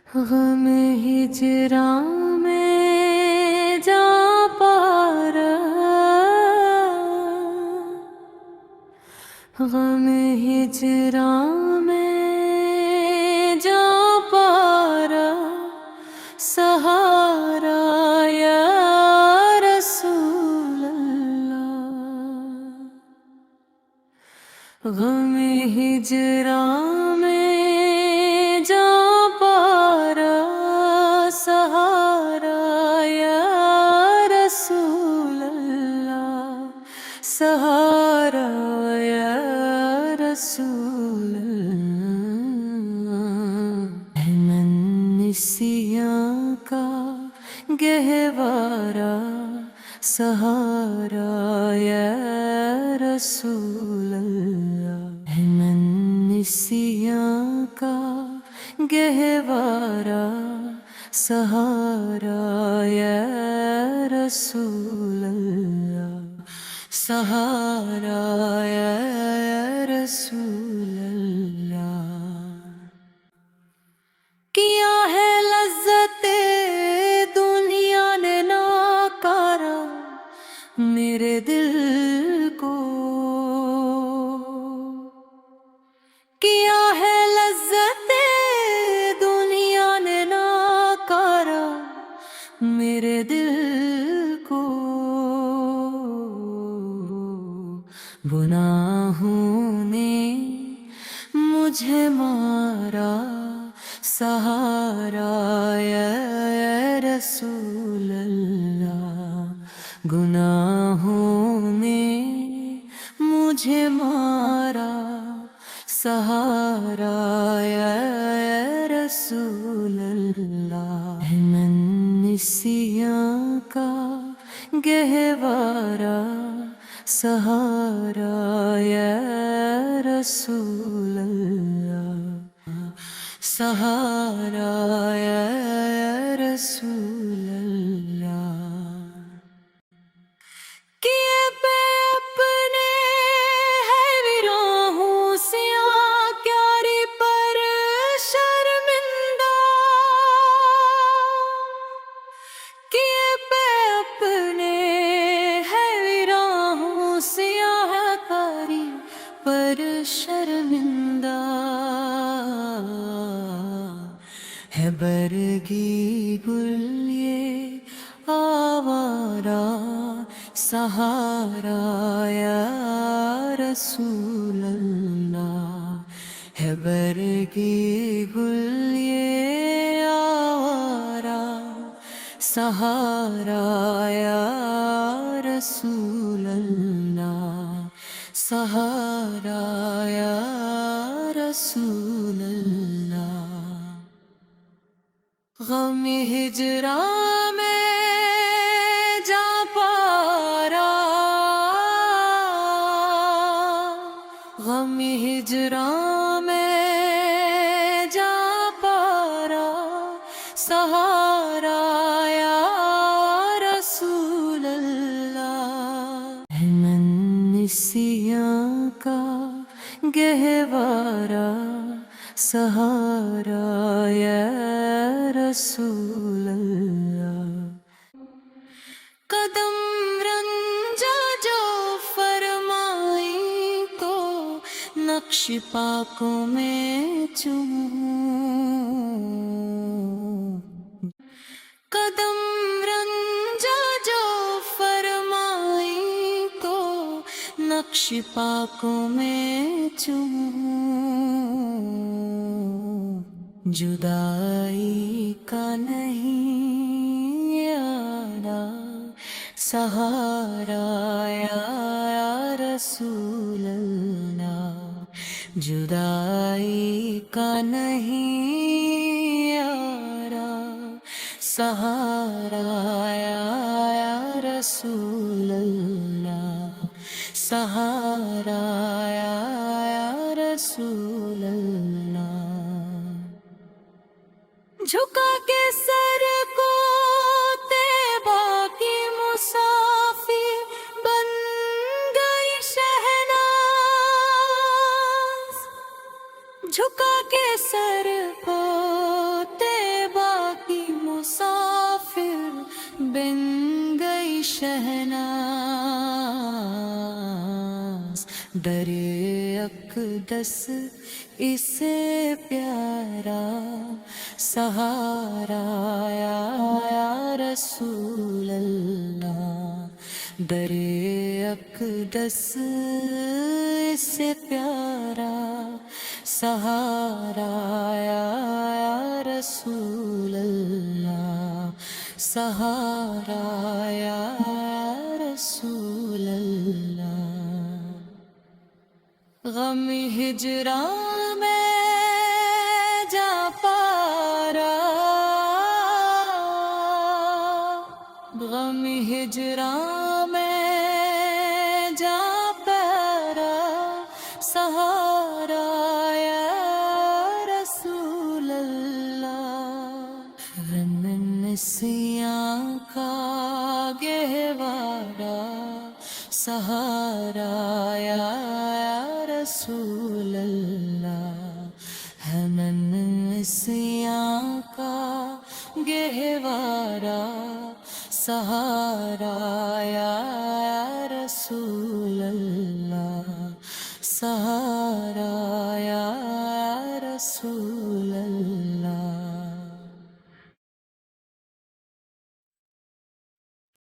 غم ہجراں میں جا پارا، غم ہجراں میں جا پارا، سہارا یا رسول اللہ، غم ہجراں میں جا پارا، سہارا یا رسول اللہ، سہارا یا رسول اللہ، احمد نسیاں کا گہوارا، سہارا یا رسول اللہ، احمد نسیاں کا گہوارا، سہارا یا رسول اللہ، سہارا یا رسول اللہ، کیا ہے لذت دنیا نے ناکارا میرے دل کو، کیا ہے لذت دنیا نے ناکارا میرے دل کو، گناہوں نے مجھے مارا، سہارا یا رسول اللہ، گناہوں نے مجھے مارا، سہارا یا رسول اللہ، احمد نسیاں کا گہوارا، سہارا یا رسول اللہ، سہارا یا رسول اللہ، کیے پہ اپنے ہے ویراہوں سیاہ کیاری پر شرمندہ، کیے پہ اپنے ہے ویراہوں سیاہ کیاری پر شرمندہ، ہے برگی گل یہ آوارہ، سہارا یا رسول اللہ، ہے برگی گل یہ آوارہ، سہارا یا رسول اللہ، سہارا یا رسول اللہ، غم ہجراں میں جا پارا، غم ہجراں میں جا پارا، سہارا یا رسول اللہ، احمد نسیاں کا گہوارا، سہارا یا رسول اللہ، قدم رنجا جو فرمائی تو نقش پاکوں میں چوموں، قدم رنجا جو فرمائی تو نقش پاکوں میں چوموں، جدائی کا نہیں آنا، سہارا یا رسول اللہ، جدائی کا نہیں آنا، سہارا یا رسول اللہ، سہارا یا رسول اللہ، جھکا کے سر کو طیبہ کی مسافر بن گئی شہناز، جھکا کے سر کو طیبہ درے اقدس اسے پیارا سہارا یا رسول اللہ، درے اقدس اسے پیارا سہارا یا رسول اللہ، سہارا یا رسول اللہ۔ غم ہجراں میں جا پارا، غم ہجراں میں جا پارا سہارا یا رسول اللہ، رنسیاں کا گہوارا سہارا یا رسول اللہ، ہے ننسیاں کا گہوارا سہارا یا رسول اللہ، سہارا یا رسول